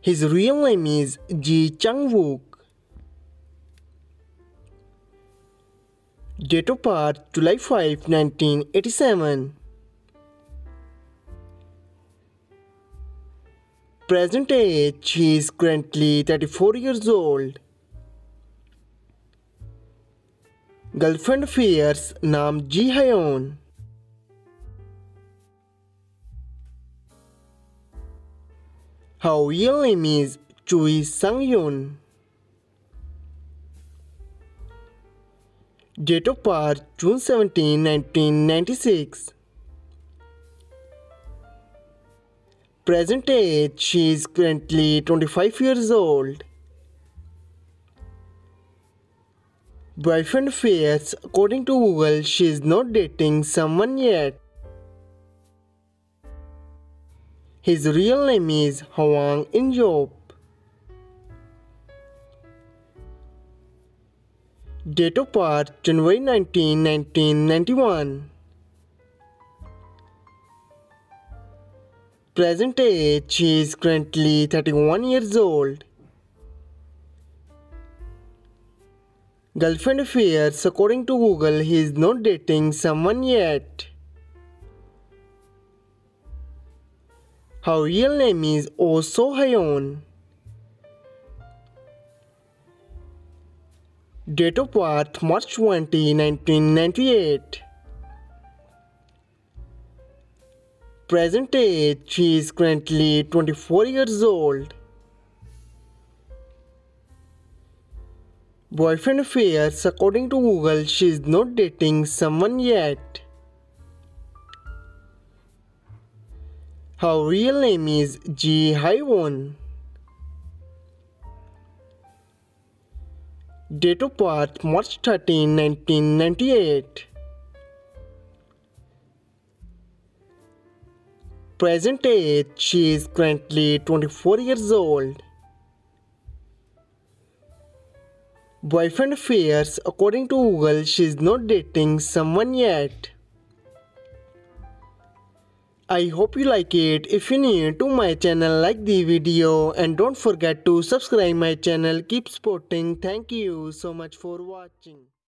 His real name is Ji Chang-wook. Date of birth July 5, 1987. Present age, he is currently 34 years old. Girlfriend affairs, Nam Ji Hyeon. Her real name is Choi Sang-hyun. Date of birth June 17, 1996. Present age, she is currently 25 years old. Boyfriend affairs, according to Google, she is not dating someone yet. His real name is Hwang In-yeop. Date of birth January 19, 1991. Present age, she is currently 31 years old. Girlfriend affairs, according to Google, he is not dating someone yet. Her real name is Oh So-hyun. Date of birth March 20, 1998. Present age, she is currently 24 years old. Boyfriend affairs, according to Google, she is not dating someone yet. Her real name is Ji Hye-won. Date of birth March 13, 1998. Present age, she is currently 24 years old. Boyfriend affairs, according to Google, she is not dating someone yet. I hope you like it. If you're new to my channel, like the video and don't forget to subscribe my channel. Keep supporting. Thank you so much for watching.